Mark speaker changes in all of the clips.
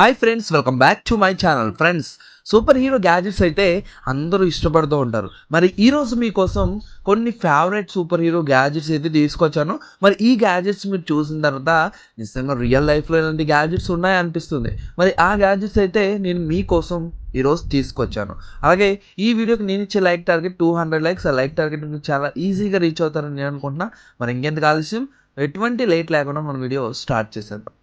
Speaker 1: Hi friends, welcome back to my channel. Friends, super hero gadgets అయితే అందరూ ఇష్టపడుతూ ఉంటారు. మరి ఈరోజు మీకోసం కొన్ని ఫేవరెట్ సూపర్ హీరో గ్యాజెట్స్ అయితే తీసుకొచ్చాను. మరి ఈ గ్యాజెట్స్ మీరు చూసిన తర్వాత నిజంగా రియల్ లైఫ్లో ఇలాంటి గ్యాజెట్స్ ఉన్నాయి అనిపిస్తుంది. మరి ఆ గ్యాజెట్స్ అయితే నేను మీకోసం ఈరోజు తీసుకొచ్చాను. అలాగే ఈ వీడియోకి నేను ఇచ్చే లైక్ టార్గెట్ 200 లైక్స్. ఆ లైక్ టార్గెట్ మీకు చాలా ఈజీగా రీచ్ అవుతారని నేను అనుకుంటున్నా. మరి ఇంకెందుకు ఆలస్యం, ఎటువంటి లేట్ లేకుండా మన వీడియో స్టార్ట్ చేసేద్దాం.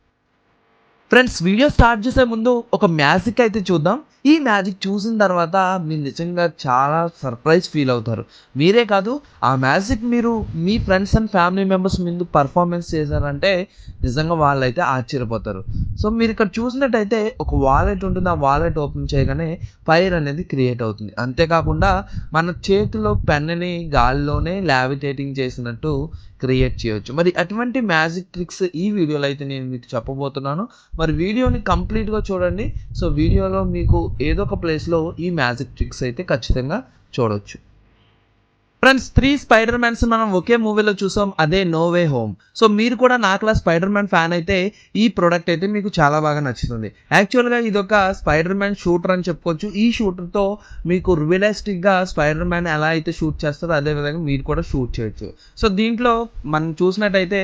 Speaker 1: ఫ్రెండ్స్, వీడియో స్టార్ట్ చేసే ముందు ఒక మ్యాజిక్ అయితే చూద్దాం. ఈ మ్యాజిక్ చూసిన తర్వాత మీరు నిజంగా చాలా సర్ప్రైజ్ ఫీల్ అవుతారు. మీరే కాదు, ఆ మ్యాజిక్ మీరు మీ ఫ్రెండ్స్ అండ్ ఫ్యామిలీ మెంబర్స్ ముందు పర్ఫార్మెన్స్ చేశారంటే నిజంగా వాళ్ళైతే ఆశ్చర్యపోతారు. సో మీరు ఇక్కడ చూసినట్టయితే ఒక వాలెట్ ఉంటుంది. ఆ వాలెట్ ఓపెన్ చేయగానే ఫైర్ అనేది క్రియేట్ అవుతుంది. అంతేకాకుండా మన చేతిలో పెన్ని గాలిలోనే లావిటేటింగ్ చేసినట్టు క్రియేట్ చేయొచ్చు. మరి అటువంటి మ్యాజిక్ ట్రిక్స్ ఈ వీడియోలో అయితే నేను మీకు చెప్పబోతున్నాను. మరి వీడియోని కంప్లీట్గా చూడండి. సో వీడియోలో మీకు ఏదో ఒక ప్లేస్లో ఈ మ్యాజిక్ ట్రిక్స్ అయితే ఖచ్చితంగా చూడొచ్చు. ఫ్రెండ్స్, 3 స్పైడర్ మ్యాన్స్ మనం ఒకే మూవీలో చూసాం, అదే నో వే హోమ్. సో మీరు కూడా నాకులా స్పైడర్ మ్యాన్ ఫ్యాన్ అయితే ఈ ప్రోడక్ట్ అయితే మీకు చాలా బాగా నచ్చుతుంది. యాక్చువల్గా ఇది ఒక స్పైడర్ మ్యాన్ షూటర్ అని చెప్పుకోవచ్చు. ఈ షూటర్తో మీకు రియలిస్టిక్గా స్పైడర్ మ్యాన్ ఎలా అయితే షూట్ చేస్తారో అదే విధంగా మీరు కూడా షూట్ చేయొచ్చు. సో దీంట్లో మనం చూసినట్టయితే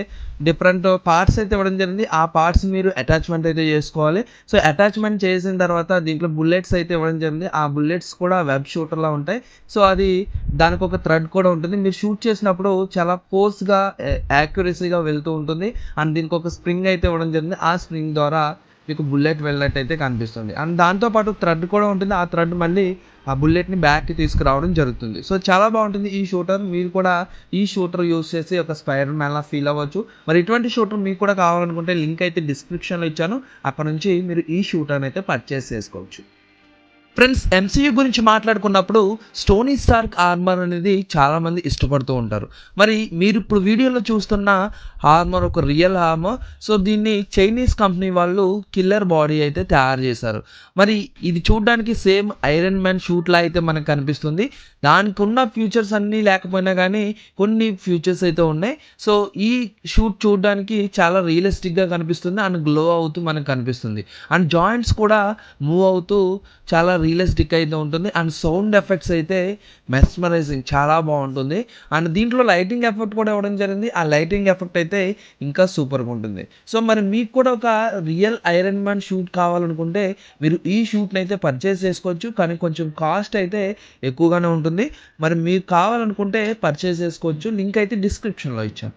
Speaker 1: డిఫరెంట్ పార్ట్స్ అయితే ఇవ్వడం జరిగింది. ఆ పార్ట్స్ మీరు అటాచ్మెంట్ అయితే చేసుకోవాలి. సో అటాచ్మెంట్ చేసిన తర్వాత దీంట్లో బుల్లెట్స్ అయితే ఇవ్వడం జరిగింది. ఆ బుల్లెట్స్ కూడా వెబ్ షూటర్లా ఉంటాయి. సో అది దానికి ఒక థ్రెడ్ కూడా ఉంటుంది. మీరు షూట్ చేసినప్పుడు చాలా ఫోర్స్గా యాక్యురసీగా వెళ్తూ ఉంటుంది. అండ్ దీనికి ఒక స్ప్రింగ్ అయితే ఇవ్వడం జరిగింది. ఆ స్ప్రింగ్ ద్వారా మీకు బుల్లెట్ వెళ్ళినట్టు అయితే కనిపిస్తుంది. అండ్ దాంతోపాటు థ్రెడ్ కూడా ఉంటుంది. ఆ థ్రెడ్ మళ్ళీ ఆ బుల్లెట్ని బ్యాక్కి తీసుకురావడం జరుగుతుంది. సో చాలా బాగుంటుంది ఈ షూటర్. మీరు కూడా ఈ షూటర్ యూస్ చేసి ఒక స్పైడర్ మ్యాన్లా ఫీల్ అవ్వచ్చు. మరి ఇటువంటి షూటర్ మీకు కూడా కావాలనుకుంటే లింక్ అయితే డిస్క్రిప్షన్లో ఇచ్చాను. అక్కడ నుంచి మీరు ఈ షూటర్ని అయితే పర్చేస్ చేసుకోవచ్చు. ఫ్రెండ్స్, ఎంసీయూ గురించి మాట్లాడుకున్నప్పుడు స్టోనీ స్టార్క్ ఆర్మర్ అనేది చాలామంది ఇష్టపడుతూ ఉంటారు. మరి మీరు ఇప్పుడు వీడియోలో చూస్తున్న ఆర్మర్ ఒక రియల్ ఆర్మర్. సో దీన్ని చైనీస్ కంపెనీ వాళ్ళు కిల్లర్ బాడీ అయితే తయారు చేశారు. మరి ఇది చూడడానికి సేమ్ ఐరన్ మ్యాన్ షూట్లా అయితే మనకు కనిపిస్తుంది. దానికి ఉన్న ఫ్యూచర్స్ అన్నీ లేకపోయినా కానీ కొన్ని ఫ్యూచర్స్ అయితే ఉన్నాయి. సో ఈ షూట్ చూడడానికి చాలా రియలిస్టిక్గా కనిపిస్తుంది అండ్ గ్లో అవుతూ మనకు కనిపిస్తుంది. అండ్ జాయింట్స్ కూడా మూవ్ అవుతూ చాలా రియలిస్టిక్ అయితే ఉంటుంది. అండ్ సౌండ్ ఎఫెక్ట్స్ అయితే మెస్మరైజింగ్, చాలా బాగుంటుంది. అండ్ దీంట్లో లైటింగ్ ఎఫెక్ట్ కూడా ఇవ్వడం జరిగింది. ఆ లైటింగ్ ఎఫెక్ట్ అయితే ఇంకా సూపర్గా ఉంటుంది. సో మరి మీకు కూడా ఒక రియల్ ఐరన్ మ్యాన్ షూట్ కావాలనుకుంటే మీరు ఈ షూట్ని అయితే పర్చేస్ చేసుకోవచ్చు. కానీ కొంచెం కాస్ట్ అయితే ఎక్కువగానే ఉంటుంది. మరి మీరు కావాలనుకుంటే పర్చేస్ చేసుకోవచ్చు. లింక్ అయితే డిస్క్రిప్షన్లో ఇచ్చాను.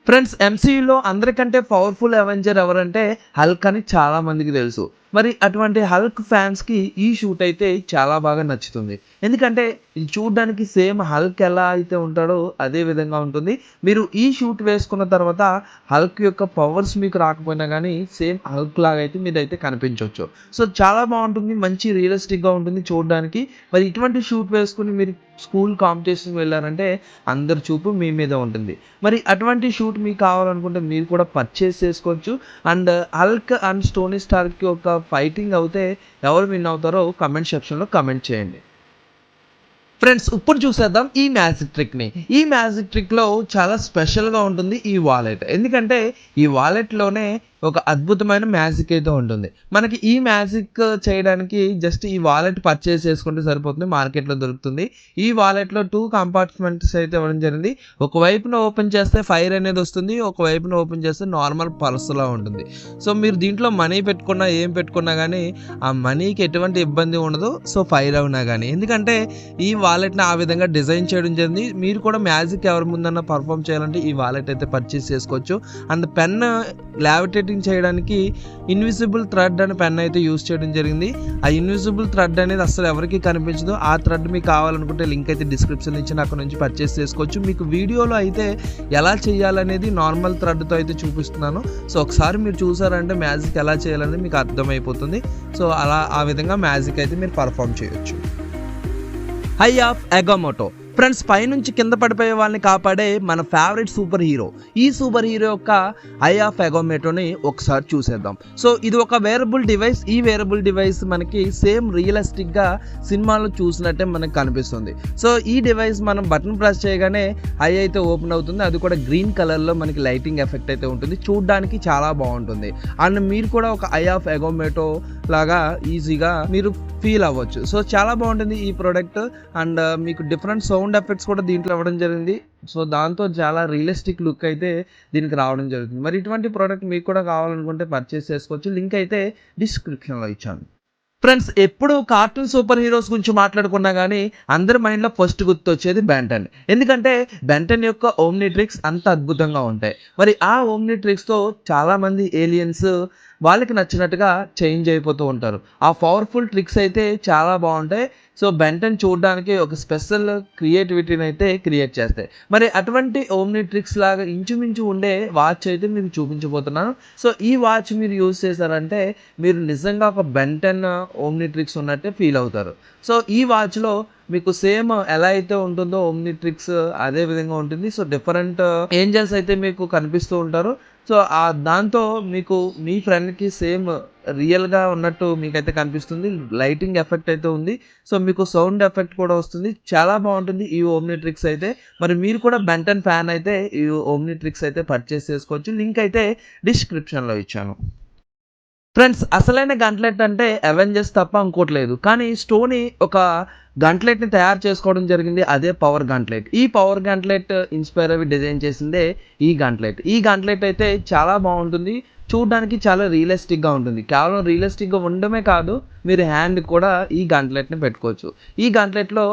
Speaker 1: ఫ్రెండ్స్, ఎంసీయూలో అందరికంటే పవర్ఫుల్ అవెంజర్ ఎవరంటే హల్క్ అని చాలా మందికి తెలుసు. మరి అటువంటి హల్క్ ఫ్యాన్స్కి ఈ షూట్ అయితే చాలా బాగా నచ్చుతుంది. ఎందుకంటే ఇది చూడడానికి సేమ్ హల్క్ ఎలా అయితే ఉంటాడో అదే విధంగా ఉంటుంది. మీరు ఈ షూట్ వేసుకున్న తర్వాత హల్క్ యొక్క పవర్స్ మీకు రాకపోయినా కానీ సేమ్ హల్క్ లాగా అయితే మీరైతే కనిపించవచ్చు. సో చాలా బాగుంటుంది, మంచి రియలిస్టిక్గా ఉంటుంది చూడడానికి. మరి ఇటువంటి షూట్ వేసుకుని మీరు స్కూల్ కాంపిటీషన్కి వెళ్ళారంటే అందరి చూపు మీ మీద ఉంటుంది. మరి అటువంటి షూట్ మీకు కావాలనుకుంటే మీరు కూడా పర్చేస్ చేసుకోవచ్చు. అండ్ హల్క్ అండ్ స్టోనీ స్టార్కి ఒక ఫైటింగ్ అవుతే ఎవరు విన్ అవుతారో కమెంట్ సెక్షన్లో కమెంట్ చేయండి. ఫ్రెండ్స్, ఇప్పుడు చూసేద్దాం ఈ మ్యాజిక్ ట్రిక్ని. ఈ మ్యాజిక్ ట్రిక్లో చాలా స్పెషల్గా ఉంటుంది ఈ వాలెట్. ఎందుకంటే ఈ వాలెట్లోనే ఒక అద్భుతమైన మ్యాజిక్ అయితే ఉంటుంది. మనకి ఈ మ్యాజిక్ చేయడానికి జస్ట్ ఈ వాలెట్ పర్చేస్ చేసుకుంటే సరిపోతుంది, మార్కెట్లో దొరుకుతుంది. ఈ వాలెట్లో 2 కంపార్ట్మెంట్స్ అయితే ఇవ్వడం జరిగింది. ఒకవైపున ఓపెన్ చేస్తే ఫైర్ అనేది వస్తుంది, ఒకవైపున ఓపెన్ చేస్తే నార్మల్ పర్సులా ఉంటుంది. సో మీరు దీంట్లో మనీ పెట్టుకున్నా ఏం పెట్టుకున్నా కానీ ఆ మనీకి ఎటువంటి ఇబ్బంది ఉండదు. సో ఫైర్ అవునా కానీ, ఎందుకంటే ఈ వాలెట్ని ఆ విధంగా డిజైన్ చేయడం జరిగింది. మీరు కూడా మ్యాజిక్ ఎవరి ముందన్నా పర్ఫామ్ చేయాలంటే ఈ వాలెట్ అయితే పర్చేస్ చేసుకోవచ్చు. అండ్ పెన్ లావిటేటింగ్ చేయడానికి ఇన్విజిబుల్ థ్రెడ్ అనే పెన్ అయితే యూస్ చేయడం జరిగింది. ఆ ఇన్విజిబుల్ థ్రెడ్ అనేది అసలు ఎవరికి కనిపించదు. ఆ థ్రెడ్ మీకు కావాలనుకుంటే లింక్ అయితే డిస్క్రిప్షన్ ఇచ్చి అక్కడ నుంచి పర్చేస్ చేసుకోవచ్చు. మీకు వీడియోలో అయితే ఎలా చేయాలనేది నార్మల్ థ్రెడ్తో అయితే చూపిస్తున్నాను. సో ఒకసారి మీరు చూసారంటే మ్యాజిక్ ఎలా చేయాలనేది మీకు అర్థమైపోతుంది. సో ఆ విధంగా మ్యాజిక్ అయితే మీరు పర్ఫామ్ చేయొచ్చు. High of అగామోటో. ఫ్రెండ్స్, పైనుంచి కింద పడిపోయే వాళ్ళని కాపాడే మన ఫేవరెట్ సూపర్ హీరో. ఈ సూపర్ హీరో యొక్క ఐ ఆఫ్ అగోమేటోని ఒకసారి చూసేద్దాం. సో ఇది ఒక వేరబుల్ డివైస్. ఈ వేరబుల్ డివైస్ మనకి సేమ్ రియలిస్టిక్గా సినిమాలో చూసినట్టే మనకు కనిపిస్తుంది. సో ఈ డివైస్ మనం బటన్ ప్రెస్ చేయగానే ఐ అయితే ఓపెన్ అవుతుంది. అది కూడా గ్రీన్ కలర్లో మనకి లైటింగ్ ఎఫెక్ట్ అయితే ఉంటుంది. చూడడానికి చాలా బాగుంటుంది. అండ్ మీరు కూడా ఒక ఐ ఆఫ్ అగోమేటో లాగా ఈజీగా మీరు ఫీల్ అవ్వచ్చు. సో చాలా బాగుంటుంది ఈ ప్రోడక్ట్. అండ్ మీకు డిఫరెంట్ సౌండ్ ఎఫెక్ట్స్ కూడా దీంట్లో ఇవ్వడం జరిగింది. సో దాంతో చాలా రియలిస్టిక్ లుక్ అయితే దీనికి రావడం జరుగుతుంది. మరి ఇటువంటి ప్రోడక్ట్ మీకు కూడా కావాలనుకుంటే పర్చేస్ చేసుకోవచ్చు. లింక్ అయితే డిస్క్రిప్షన్లో ఇచ్చాను. ఫ్రెండ్స్, ఎప్పుడు కార్టూన్ సూపర్ హీరోస్ గురించి మాట్లాడుకున్నా కానీ అందరి మైండ్లో ఫస్ట్ గుర్తొచ్చేది బెంటన్. ఎందుకంటే బెంటన్ యొక్క ఓమ్నిట్రిక్స్ అంత అద్భుతంగా ఉంటాయి. మరి ఆ ఓమ్నిట్రిక్స్తో చాలామంది ఏలియన్స్ వాళ్ళకి నచ్చినట్టుగా చేంజ్ అయిపోతూ ఉంటారు. ఆ పవర్ఫుల్ ట్రిక్స్ అయితే చాలా బాగుంటాయి. సో బెంటన్ చూడడానికి ఒక స్పెషల్ క్రియేటివిటీని అయితే క్రియేట్ చేస్తాయి. మరి అటువంటి ఓమ్నిట్రిక్స్ లాగా ఇంచుమించు ఉండే వాచ్ అయితే మీకు చూపించబోతున్నాను. సో ఈ వాచ్ మీరు యూజ్ చేశారంటే మీరు నిజంగా ఒక బెంటన్ ఓమ్నిట్రిక్స్ ఉన్నట్టే ఫీల్ అవుతారు. సో ఈ వాచ్లో మీకు సేమ్ ఎలా అయితే ఉంటుందో ఓమ్నిట్రిక్స్ అదే విధంగా ఉంటుంది. సో డిఫరెంట్ ఏంజల్స్ అయితే మీకు కనిపిస్తూ ఉంటారు. సో దాంతో మీకు మీ ఫ్రెండ్కి సేమ్ రియల్గా ఉన్నట్టు మీకైతే కనిపిస్తుంది. లైటింగ్ ఎఫెక్ట్ అయితే ఉంది. సో మీకు సౌండ్ ఎఫెక్ట్ కూడా వస్తుంది. చాలా బాగుంటుంది ఈ ఓమ్నిట్రిక్స్ అయితే. మరి మీరు కూడా బెంటన్ ఫ్యాన్ అయితే ఈ ఓమ్నిట్రిక్స్ అయితే పర్చేస్ చేసుకోవచ్చు. లింక్ అయితే డిస్క్రిప్షన్లో ఇచ్చాను. ఫ్రెండ్స్, అసలైన గంటలెట్ అంటే అవెంజర్స్ తప్ప ఇంకోట్లేదు. కానీ స్టోనీ ఒక గంటలెట్ని తయారు చేసుకోవడం జరిగింది. అదే పవర్ గంటలెట్. ఈ పవర్ గంటలెట్ ఇన్స్పైర్ అవి డిజైన్ చేసిందే ఈ గంటలెట్. ఈ గంటలెట్ అయితే చాలా బాగుంటుంది. చూడడానికి చాలా రియలిస్టిక్గా ఉంటుంది. కేవలం రియలిస్టిక్గా ఉండడమే కాదు, మీరు హ్యాండ్ కూడా ఈ గంటలెట్ని పెట్టుకోవచ్చు. ఈ గంటలెట్లో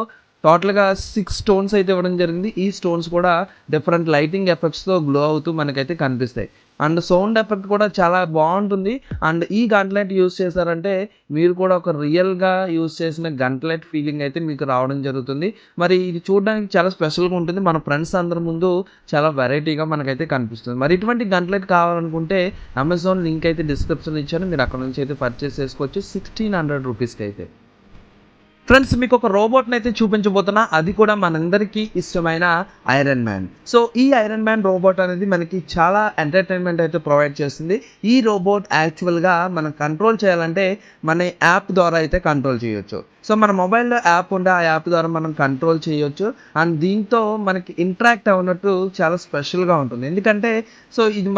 Speaker 1: టోటల్గా 6 స్టోన్స్ అయితే ఇవ్వడం జరిగింది. ఈ స్టోన్స్ కూడా డిఫరెంట్ లైటింగ్ ఎఫెక్ట్స్తో గ్లో అవుతూ మనకైతే కనిపిస్తాయి. అండ్ సౌండ్ ఎఫెక్ట్ కూడా చాలా బాగుంటుంది. అండ్ ఈ గంటలెట్ యూజ్ చేశారంటే మీరు కూడా ఒక రియల్గా యూజ్ చేసిన గంటలెట్ ఫీలింగ్ అయితే మీకు రావడం జరుగుతుంది. మరి ఇది చూడడానికి చాలా స్పెషల్గా ఉంటుంది. మన ఫ్రెండ్స్ అందరి ముందు చాలా వెరైటీగా మనకైతే కనిపిస్తుంది. మరి ఇటువంటి గంటలెట్ కావాలనుకుంటే అమెజాన్ లింక్ అయితే డిస్క్రిప్షన్ ఇచ్చాను. మీరు అక్కడ నుంచి అయితే పర్చేస్ చేసుకోవచ్చు 1600 రూపీస్కి అయితే. ఫ్రెండ్స్, మీకు ఒక రోబోట్ని అయితే చూపించబోతున్నా. అది కూడా మనందరికీ ఇష్టమైన ఐరన్ మ్యాన్. సో ఈ ఐరన్ మ్యాన్ రోబోట్ అనేది మనకి చాలా ఎంటర్టైన్మెంట్ అయితే ప్రొవైడ్ చేస్తుంది. ఈ రోబోట్ యాక్చువల్గా మనం కంట్రోల్ చేయాలంటే మన యాప్ ద్వారా అయితే కంట్రోల్ చేయొచ్చు. సో మన మొబైల్లో యాప్ ఉంటే ఆ యాప్ ద్వారా మనం కంట్రోల్ చేయొచ్చు. అండ్ దీంతో మనకి ఇంటరాక్ట్ అవునట్టు చాలా స్పెషల్గా ఉంటుంది. ఎందుకంటే సో ఇది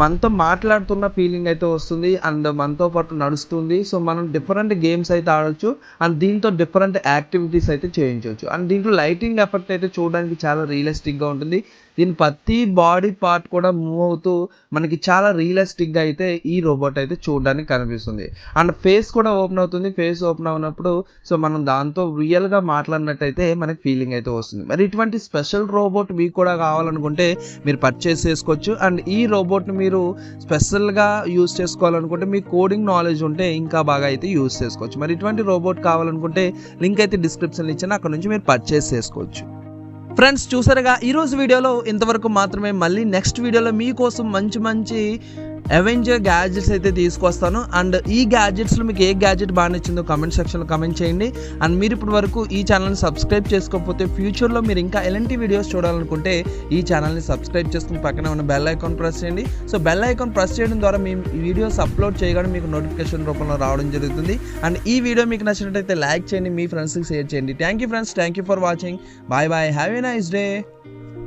Speaker 1: మనతో మాట్లాడుతున్న ఫీలింగ్ అయితే వస్తుంది. అండ్ మనతో పాటు నడుస్తుంది. సో మనం డిఫరెంట్ గేమ్స్ అయితే ఆడొచ్చు. అండ్ దీంతో డిఫరెంట్ యాక్టివిటీస్ అయితే చేయించవచ్చు. అండ్ దీంట్లో లైటింగ్ ఎఫెక్ట్ అయితే చూడడానికి చాలా రియలిస్టిక్గా ఉంటుంది. దీని ప్రతి బాడీ పార్ట్ కూడా మూవ్ అవుతూ మనకి చాలా రియలిస్టిక్గా అయితే ఈ రోబోట్ అయితే చూడడానికి కనిపిస్తుంది. అండ్ ఫేస్ కూడా ఓపెన్ అవుతుంది. ఫేస్ ఓపెన్ అవునప్పుడు సో మనం దాంతో రియల్గా మాట్లాడినట్టయితే మనకి ఫీలింగ్ అయితే వస్తుంది. మరి ఇటువంటి స్పెషల్ రోబోట్ మీకు కూడా కావాలనుకుంటే మీరు పర్చేస్ చేసుకోవచ్చు. అండ్ ఈ రోబోట్ని మీరు స్పెషల్గా యూజ్ చేసుకోవాలనుకుంటే మీకు కోడింగ్ నాలెడ్జ్ ఉంటే ఇంకా బాగా అయితే యూజ్ చేసుకోవచ్చు. మరి ఇటువంటి రోబోట్ కావాలనుకుంటే లింక్ అయితే డిస్క్రిప్షన్లో ఇచ్చాను. అక్కడ నుంచి మీరు పర్చేస్ చేసుకోవచ్చు. ఫ్రెండ్స్, చూసారుగా ఈరోజు వీడియోలో ఇంతవరకు మాత్రమే. మళ్ళీ నెక్స్ట్ వీడియోలో మీకోసం మంచి అవెంజర్ గ్యాడ్జెట్స్ అయితే తీసుకొస్తాను. అండ్ ఈ గ్యాడ్జెట్స్లో మీకు ఏ గ్యాడ్జెట్ బాగా నచ్చిందో కమెంట్ సెక్షన్లో కమెంట్ చేయండి. అండ్ మీరు ఇప్పటి వరకు ఈ ఛానల్ని సబ్స్క్రైబ్ చేసుకోకపోతే ఫ్యూచర్లో మీరు ఇంకా ఎలాంటి వీడియోస్ చూడాలనుకుంటే ఈ ఛానల్ని సబ్స్క్రైబ్ చేసుకుని పక్కన ఉన్న బెల్ ఐకాన్ ప్రెస్ చేయండి. సో బెల్ ఐకాన్ ప్రెస్ చేయడం ద్వారా మీ వీడియోస్ అప్లోడ్ చేయగానే మీకు నోటిఫికేషన్ రూపంలో రావడం జరుగుతుంది. అండ్ ఈ వీడియో మీకు నచ్చినట్టయితే లైక్ చేయండి, మీ ఫ్రెండ్స్కి షేర్ చేయండి. Thank you friends, thank you for watching. Bye bye, have a nice day.